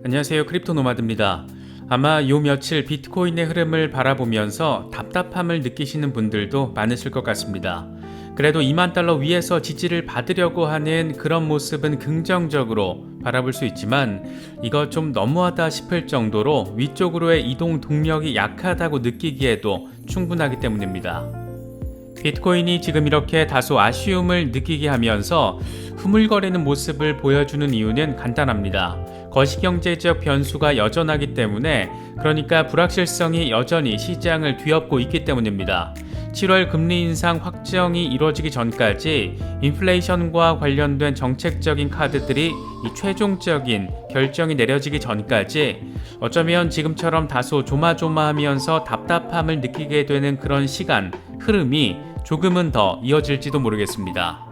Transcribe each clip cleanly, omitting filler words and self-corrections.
안녕하세요. 크립토 노마드입니다. 아마 요 며칠 비트코인의 흐름을 바라보면서 답답함을 느끼시는 분들도 많으실 것 같습니다. 그래도 2만 달러 위에서 지지를 받으려고 하는 그런 모습은 긍정적으로 바라볼 수 있지만 이거 좀 너무하다 싶을 정도로 위쪽으로의 이동 동력이 약하다고 느끼기에도 충분하기 때문입니다. 비트코인이 지금 이렇게 다소 아쉬움을 느끼게 하면서 흐물거리는 모습을 보여주는 이유는 간단합니다. 거시경제적 변수가 여전하기 때문에, 그러니까 불확실성이 여전히 시장을 뒤엎고 있기 때문입니다. 7월 금리 인상 확정이 이루어지기 전까지 인플레이션과 관련된 정책적인 카드들이 이 최종적인 결정이 내려지기 전까지 어쩌면 지금처럼 다소 조마조마하면서 답답함을 느끼게 되는 그런 시간, 흐름이 조금은 더 이어질지도 모르겠습니다.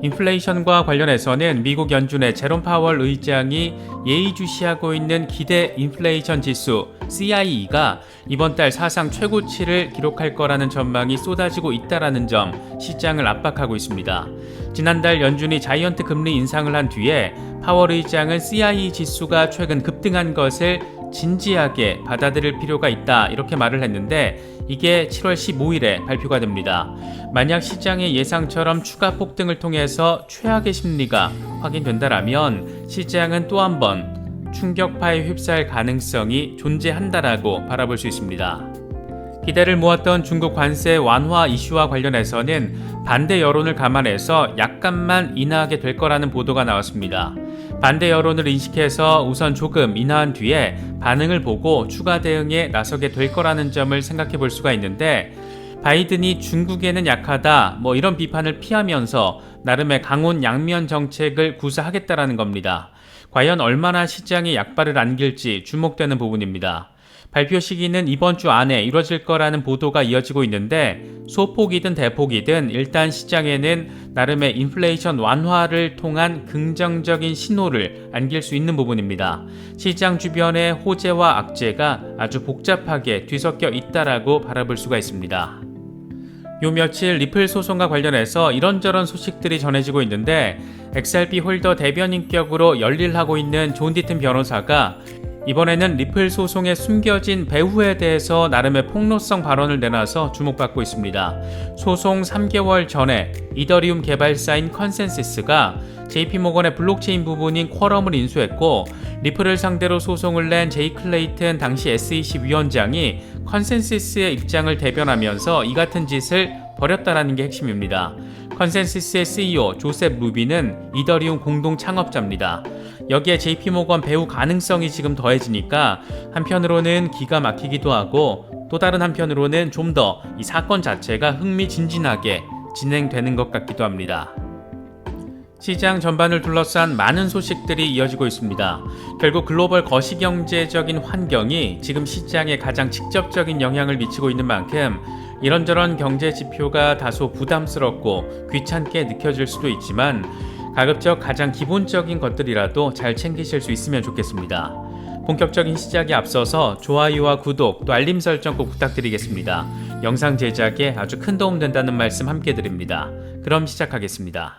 인플레이션과 관련해서는 미국 연준의 제롬 파월 의장이 예의주시하고 있는 기대 인플레이션 지수 CIE가 이번 달 사상 최고치를 기록할 거라는 전망이 쏟아지고 있다는 점, 시장을 압박하고 있습니다. 지난달 연준이 자이언트 금리 인상을 한 뒤에 파월 의장은 CIE 지수가 최근 급등한 것을 진지하게 받아들일 필요가 있다, 이렇게 말을 했는데 이게 7월 15일에 발표가 됩니다. 만약 시장의 예상처럼 추가 폭등을 통해서 최악의 심리가 확인된다라면 시장은 또 한 번 충격파에 휩싸일 가능성이 존재한다라고 바라볼 수 있습니다. 기대를 모았던 중국 관세 완화 이슈와 관련해서는 반대 여론을 감안해서 약간만 인하하게 될 거라는 보도가 나왔습니다. 반대 여론을 인식해서 우선 조금 인하한 뒤에 반응을 보고 추가 대응에 나서게 될 거라는 점을 생각해 볼 수가 있는데, 바이든이 중국에는 약하다 이런 비판을 피하면서 나름의 강온 양면 정책을 구사하겠다라는 겁니다. 과연 얼마나 시장에 약발을 안길지 주목되는 부분입니다. 발표 시기는 이번 주 안에 이뤄질 거라는 보도가 이어지고 있는데, 소폭이든 대폭이든 일단 시장에는 나름의 인플레이션 완화를 통한 긍정적인 신호를 안길 수 있는 부분입니다. 시장 주변의 호재와 악재가 아주 복잡하게 뒤섞여 있다라고 바라볼 수가 있습니다. 요 며칠 리플 소송과 관련해서 이런저런 소식들이 전해지고 있는데, XRP 홀더 대변인격으로 열일하고 있는 존 디튼 변호사가 이번에는 리플 소송의 숨겨진 배후에 대해서 나름의 폭로성 발언을 내놔서 주목받고 있습니다. 소송 3개월 전에 이더리움 개발사인 컨센시스가 JP모건의 블록체인 부분인 쿼럼을 인수했고, 리플을 상대로 소송을 낸 제이 클레이튼 당시 SEC 위원장이 컨센시스의 입장을 대변하면서 이 같은 짓을 벌였다라는 게 핵심입니다. 컨센시스의 CEO 조셉 루비는 이더리움 공동 창업자입니다. 여기에 JP모건 배후 가능성이 지금 더해지니까 한편으로는 기가 막히기도 하고, 또 다른 한편으로는 좀 더 이 사건 자체가 흥미진진하게 진행되는 것 같기도 합니다. 시장 전반을 둘러싼 많은 소식들이 이어지고 있습니다. 결국 글로벌 거시경제적인 환경이 지금 시장에 가장 직접적인 영향을 미치고 있는 만큼 이런저런 경제 지표가 다소 부담스럽고 귀찮게 느껴질 수도 있지만 가급적 가장 기본적인 것들이라도 잘 챙기실 수 있으면 좋겠습니다. 본격적인 시작에 앞서서 좋아요와 구독, 또 알림 설정 꼭 부탁드리겠습니다. 영상 제작에 아주 큰 도움 된다는 말씀 함께 드립니다. 그럼 시작하겠습니다.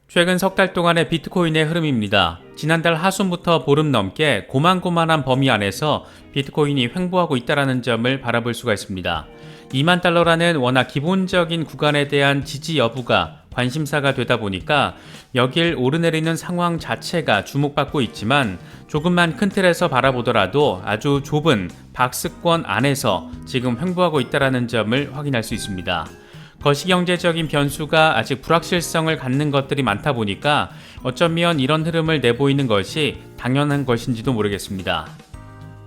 최근 석 달 동안의 비트코인의 흐름입니다. 지난달 하순부터 보름 넘게 고만고만한 범위 안에서 비트코인이 횡보하고 있다는 점을 바라볼 수가 있습니다. 2만 달러라는 워낙 기본적인 구간에 대한 지지 여부가 관심사가 되다 보니까 여길 오르내리는 상황 자체가 주목받고 있지만, 조금만 큰 틀에서 바라보더라도 아주 좁은 박스권 안에서 지금 횡보하고 있다는 점을 확인할 수 있습니다. 거시경제적인 변수가 아직 불확실성을 갖는 것들이 많다 보니까 어쩌면 이런 흐름을 내보이는 것이 당연한 것인지도 모르겠습니다.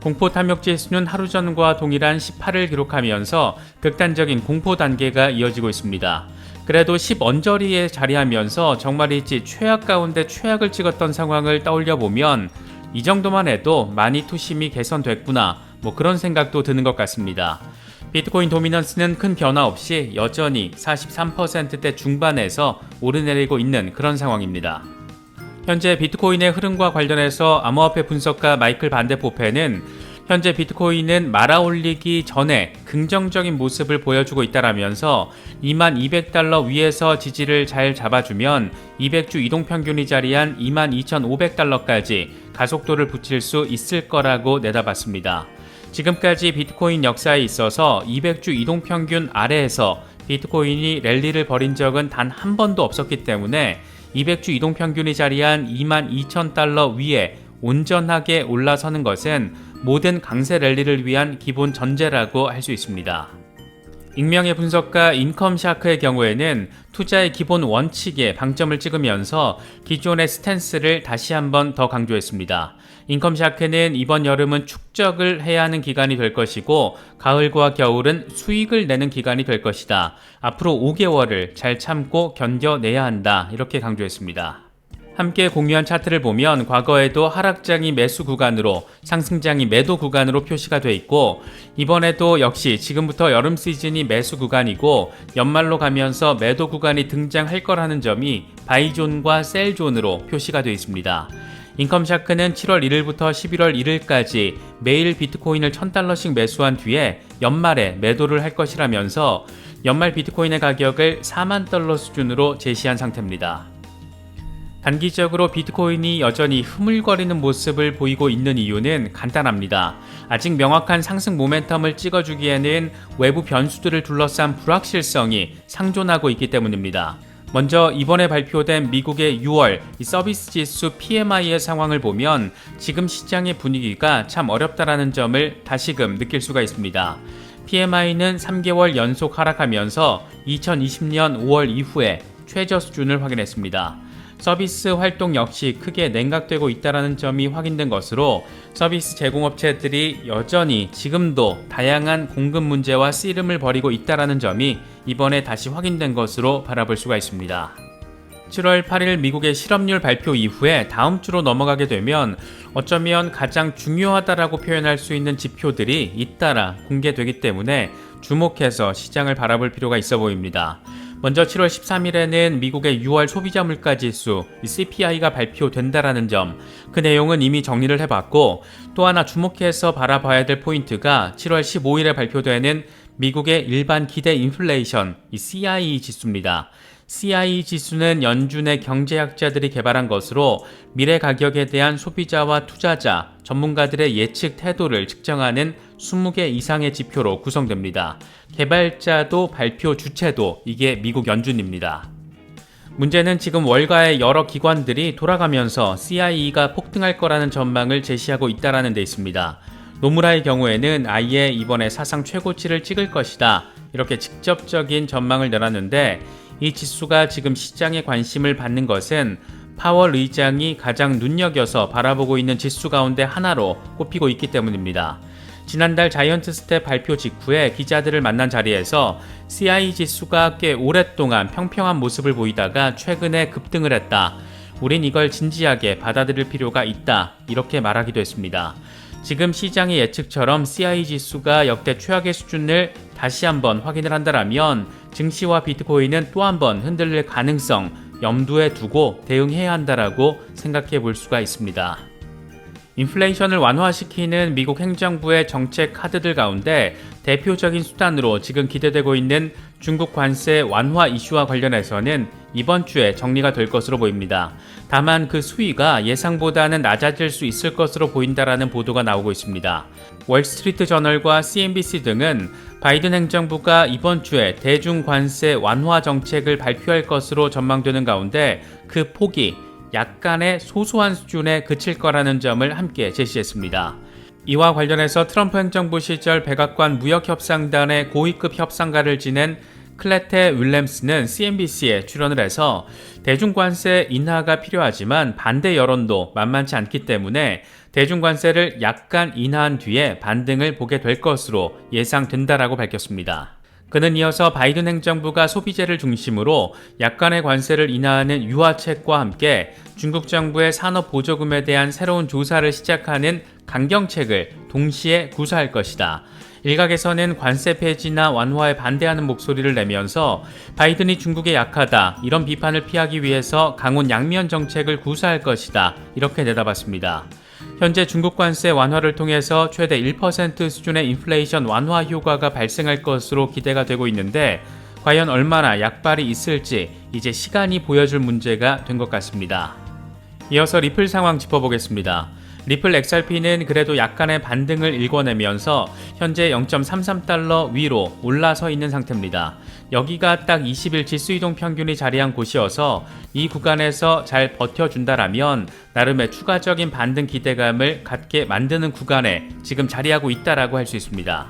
공포 탐욕 지수는 하루 전과 동일한 18을 기록하면서 극단적인 공포 단계가 이어지고 있습니다. 그래도 10 언저리에 자리하면서 정말이지 최악 가운데 최악을 찍었던 상황을 떠올려 보면 이 정도만 해도 많이 투심이 개선됐구나, 그런 생각도 드는 것 같습니다. 비트코인 도미넌스는 큰 변화 없이 여전히 43%대 중반에서 오르내리고 있는 그런 상황입니다. 현재 비트코인의 흐름과 관련해서 암호화폐 분석가 마이클 반데포페는 현재 비트코인은 말아올리기 전에 긍정적인 모습을 보여주고 있다라면서 2200달러 위에서 지지를 잘 잡아주면 200주 이동평균이 자리한 22,500달러까지 가속도를 붙일 수 있을 거라고 내다봤습니다. 지금까지 비트코인 역사에 있어서 200주 이동평균 아래에서 비트코인이 랠리를 벌인 적은 단 한 번도 없었기 때문에 200주 이동평균이 자리한 22,000달러 위에 온전하게 올라서는 것은 모든 강세 랠리를 위한 기본 전제라고 할 수 있습니다. 익명의 분석가 인컴샤크의 경우에는 투자의 기본 원칙에 방점을 찍으면서 기존의 스탠스를 다시 한번 더 강조했습니다. 인컴샤크는 이번 여름은 축적을 해야 하는 기간이 될 것이고 가을과 겨울은 수익을 내는 기간이 될 것이다. 앞으로 5개월을 잘 참고 견뎌내야 한다. 이렇게 강조했습니다. 함께 공유한 차트를 보면 과거에도 하락장이 매수 구간으로 상승장이 매도 구간으로 표시가 돼 있고 이번에도 역시 지금부터 여름 시즌이 매수 구간이고 연말로 가면서 매도 구간이 등장할 거라는 점이 바이존과 셀존으로 표시가 돼 있습니다. 인컴샤크는 7월 1일부터 11월 1일까지 매일 비트코인을 1000달러씩 매수한 뒤에 연말에 매도를 할 것이라면서 연말 비트코인의 가격을 4만 달러 수준으로 제시한 상태입니다. 단기적으로 비트코인이 여전히 흐물거리는 모습을 보이고 있는 이유는 간단합니다. 아직 명확한 상승 모멘텀을 찍어주기에는 외부 변수들을 둘러싼 불확실성이 상존하고 있기 때문입니다. 먼저 이번에 발표된 미국의 6월 서비스 지수 PMI의 상황을 보면 지금 시장의 분위기가 참 어렵다라는 점을 다시금 느낄 수가 있습니다. PMI는 3개월 연속 하락하면서 2020년 5월 이후에 최저 수준을 확인했습니다. 서비스 활동 역시 크게 냉각되고 있다는 점이 확인된 것으로 서비스 제공업체들이 여전히 지금도 다양한 공급 문제와 씨름을 벌이고 있다는 점이 이번에 다시 확인된 것으로 바라볼 수가 있습니다. 7월 8일 미국의 실업률 발표 이후에 다음 주로 넘어가게 되면 어쩌면 가장 중요하다라고 표현할 수 있는 지표들이 잇따라 공개되기 때문에 주목해서 시장을 바라볼 필요가 있어 보입니다. 먼저 7월 13일에는 미국의 6월 소비자 물가지수 CPI가 발표된다라는 점, 그 내용은 이미 정리를 해봤고 또 하나 주목해서 바라봐야 될 포인트가 7월 15일에 발표되는 미국의 일반 기대 인플레이션 CIE 지수입니다. CIE 지수는 연준의 경제학자들이 개발한 것으로 미래 가격에 대한 소비자와 투자자, 전문가들의 예측 태도를 측정하는 20개 이상의 지표로 구성됩니다. 개발자도 발표 주체도 이게 미국 연준입니다. 문제는 지금 월가의 여러 기관들이 돌아가면서 CIE가 폭등할 거라는 전망을 제시하고 있다는 데 있습니다. 노무라의 경우에는 아예 이번에 사상 최고치를 찍을 것이다. 이렇게 직접적인 전망을 내놨는데 이 지수가 지금 시장의 관심을 받는 것은 파월 의장이 가장 눈여겨서 바라보고 있는 지수 가운데 하나로 꼽히고 있기 때문입니다. 지난달 자이언트 스텝 발표 직후에 기자들을 만난 자리에서 CI 지수가 꽤 오랫동안 평평한 모습을 보이다가 최근에 급등을 했다. 우린 이걸 진지하게 받아들일 필요가 있다. 이렇게 말하기도 했습니다. 지금 시장의 예측처럼 CI 지수가 역대 최악의 수준을 다시 한번 확인을 한다면 증시와 비트코인은 또 한번 흔들릴 가능성 염두에 두고 대응해야 한다라고 생각해 볼 수가 있습니다. 인플레이션을 완화시키는 미국 행정부의 정책 카드들 가운데 대표적인 수단으로 지금 기대되고 있는 중국 관세 완화 이슈와 관련해서는 이번 주에 정리가 될 것으로 보입니다. 다만 그 수위가 예상보다는 낮아질 수 있을 것으로 보인다라는 보도가 나오고 있습니다. 월스트리트 저널과 CNBC 등은 바이든 행정부가 이번 주에 대중 관세 완화 정책을 발표할 것으로 전망되는 가운데 그 폭이 약간의 소소한 수준에 그칠 거라는 점을 함께 제시했습니다. 이와 관련해서 트럼프 행정부 시절 백악관 무역협상단의 고위급 협상가를 지낸 클레테 윌렘스는 CNBC에 출연을 해서 대중관세 인하가 필요하지만 반대 여론도 만만치 않기 때문에 대중관세를 약간 인하한 뒤에 반등을 보게 될 것으로 예상된다라고 밝혔습니다. 그는 이어서 바이든 행정부가 소비재를 중심으로 약간의 관세를 인하하는 유화책과 함께 중국 정부의 산업 보조금에 대한 새로운 조사를 시작하는 강경책을 동시에 구사할 것이다. 일각에서는 관세 폐지나 완화에 반대하는 목소리를 내면서 바이든이 중국에 약하다 이런 비판을 피하기 위해서 강원 양면 정책을 구사할 것이다 이렇게 내다봤습니다. 현재 중국 관세 완화를 통해서 최대 1% 수준의 인플레이션 완화 효과가 발생할 것으로 기대가 되고 있는데 과연 얼마나 약발이 있을지 이제 시간이 보여줄 문제가 된 것 같습니다. 이어서 리플 상황 짚어보겠습니다. 리플 XRP는 그래도 약간의 반등을 일궈내면서 현재 0.33달러 위로 올라서 있는 상태입니다. 여기가 딱 20일 지수이동 평균이 자리한 곳이어서 이 구간에서 잘 버텨준다라면 나름의 추가적인 반등 기대감을 갖게 만드는 구간에 지금 자리하고 있다라고 할 수 있습니다.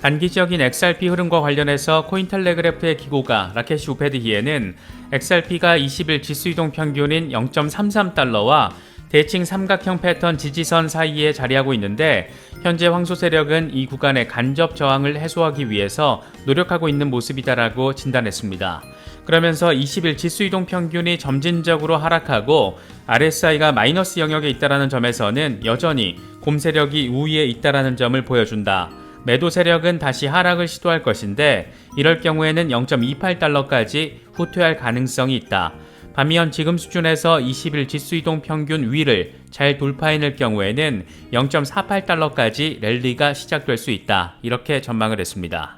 단기적인 XRP 흐름과 관련해서 코인텔레그래프의 기고가 라케시 우패드히에는 XRP가 20일 지수이동 평균인 0.33달러와 대칭 삼각형 패턴 지지선 사이에 자리하고 있는데 현재 황소 세력은 이 구간의 간접 저항을 해소하기 위해서 노력하고 있는 모습이다라고 진단했습니다. 그러면서 20일 지수이동 평균이 점진적으로 하락하고 RSI가 마이너스 영역에 있다는 점에서는 여전히 곰 세력이 우위에 있다는 점을 보여준다. 매도 세력은 다시 하락을 시도할 것인데 이럴 경우에는 0.28달러까지 후퇴할 가능성이 있다. 반면 지금 수준에서 20일 지수이동 평균 위를 잘 돌파해낼 경우에는 0.48달러까지 랠리가 시작될 수 있다. 이렇게 전망을 했습니다.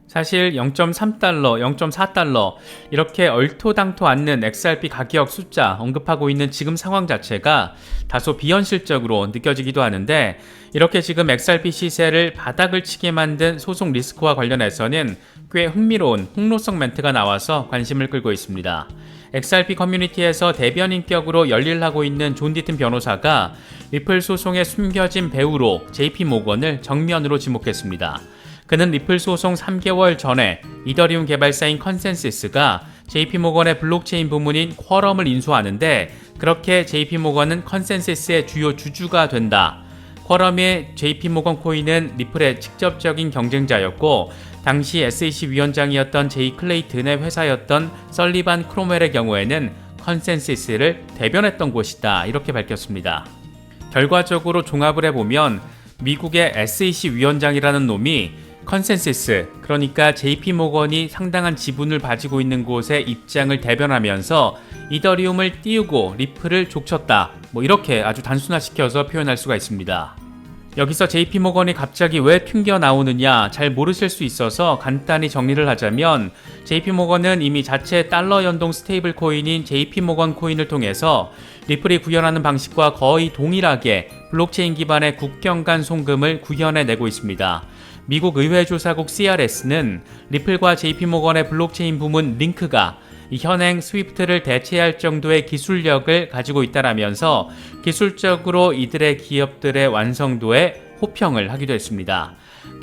사실 0.3달러, 0.4달러 이렇게 얼토당토 않는 XRP 가격 숫자 언급하고 있는 지금 상황 자체가 다소 비현실적으로 느껴지기도 하는데 이렇게 지금 XRP 시세를 바닥을 치게 만든 소송 리스크와 관련해서는 꽤 흥미로운 폭로성 멘트가 나와서 관심을 끌고 있습니다. XRP 커뮤니티에서 대변인격으로 열일하고 있는 존 디튼 변호사가 리플 소송의 숨겨진 배우로 JP 모건을 정면으로 지목했습니다. 그는 리플 소송 3개월 전에 이더리움 개발사인 컨센서스가 JP모건의 블록체인 부문인 쿼럼을 인수하는데 그렇게 JP모건은 컨센서스의 주요 주주가 된다. 쿼럼의 JP모건 코인은 리플의 직접적인 경쟁자였고 당시 SEC 위원장이었던 제이 클레이튼의 회사였던 설리반 크롬웰의 경우에는 컨센서스를 대변했던 곳이다. 이렇게 밝혔습니다. 결과적으로 종합을 해보면 미국의 SEC 위원장이라는 놈이 컨센서스, 그러니까 JP모건이 상당한 지분을 가지고 있는 곳의 입장을 대변하면서 이더리움을 띄우고 리플을 족쳤다. 이렇게 아주 단순화시켜서 표현할 수가 있습니다. 여기서 JP모건이 갑자기 왜 튕겨 나오느냐 잘 모르실 수 있어서 간단히 정리를 하자면 JP모건은 이미 자체 달러 연동 스테이블 코인인 JP모건 코인을 통해서 리플이 구현하는 방식과 거의 동일하게 블록체인 기반의 국경 간 송금을 구현해내고 있습니다. 미국 의회조사국 CRS는 리플과 JP모건의 블록체인 부문 링크가 현행 스위프트를 대체할 정도의 기술력을 가지고 있다라면서 기술적으로 이들의 기업들의 완성도에 호평을 하기도 했습니다.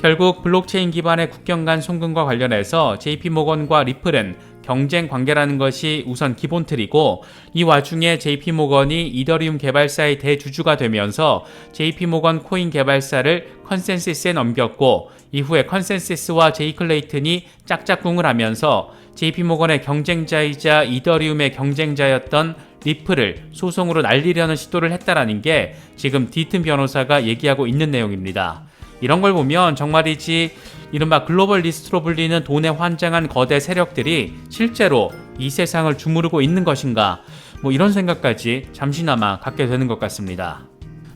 결국 블록체인 기반의 국경 간 송금과 관련해서 JP모건과 리플은 경쟁 관계라는 것이 우선 기본 틀이고 이 와중에 JP모건이 이더리움 개발사의 대주주가 되면서 JP모건 코인 개발사를 컨센서스에 넘겼고 이후에 컨센서스와 제이 클레이튼이 짝짝꿍을 하면서 JP모건의 경쟁자이자 이더리움의 경쟁자였던 리플을 소송으로 날리려는 시도를 했다라는 게 지금 디튼 변호사가 얘기하고 있는 내용입니다. 이런 걸 보면 정말이지 이른바 글로벌 리스트로 불리는 돈에 환장한 거대 세력들이 실제로 이 세상을 주무르고 있는 것인가 이런 생각까지 잠시나마 갖게 되는 것 같습니다.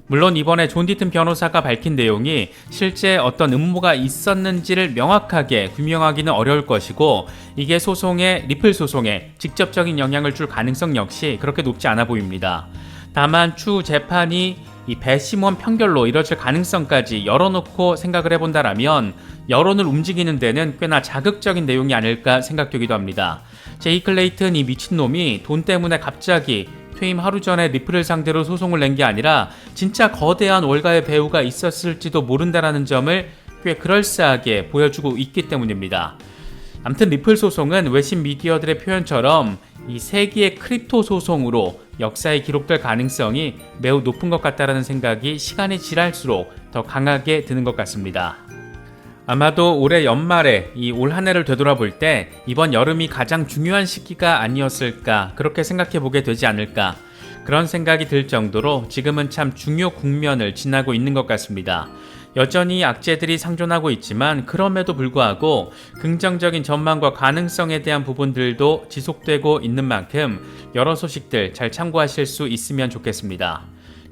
물론 이번에 존 디튼 변호사가 밝힌 내용이 실제 어떤 음모가 있었는지를 명확하게 규명하기는 어려울 것이고 이게 리플 소송에 직접적인 영향을 줄 가능성 역시 그렇게 높지 않아 보입니다. 다만 추후 재판이 이 배심원 판결로 이뤄질 가능성까지 열어놓고 생각을 해본다라면 여론을 움직이는 데는 꽤나 자극적인 내용이 아닐까 생각되기도 합니다. 제이 클레이튼 이 미친놈이 돈 때문에 갑자기 퇴임 하루 전에 리플을 상대로 소송을 낸 게 아니라 진짜 거대한 월가의 배후가 있었을지도 모른다라는 점을 꽤 그럴싸하게 보여주고 있기 때문입니다. 암튼 리플 소송은 외신 미디어들의 표현처럼 이 세기의 크립토 소송으로 역사에 기록될 가능성이 매우 높은 것 같다는 생각이 시간이 지날수록 더 강하게 드는 것 같습니다. 아마도 올해 연말에 이 올 한 해를 되돌아볼 때 이번 여름이 가장 중요한 시기가 아니었을까 그렇게 생각해 보게 되지 않을까 그런 생각이 들 정도로 지금은 참 중요 국면을 지나고 있는 것 같습니다. 여전히 악재들이 상존하고 있지만 그럼에도 불구하고 긍정적인 전망과 가능성에 대한 부분들도 지속되고 있는 만큼 여러 소식들 잘 참고하실 수 있으면 좋겠습니다.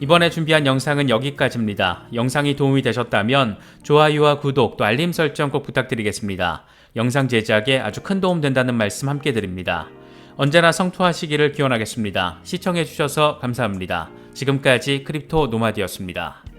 이번에 준비한 영상은 여기까지입니다. 영상이 도움이 되셨다면 좋아요와 구독 또 알림 설정 꼭 부탁드리겠습니다. 영상 제작에 아주 큰 도움 된다는 말씀 함께 드립니다. 언제나 성투하시기를 기원하겠습니다. 시청해주셔서 감사합니다. 지금까지 크립토 노마드였습니다.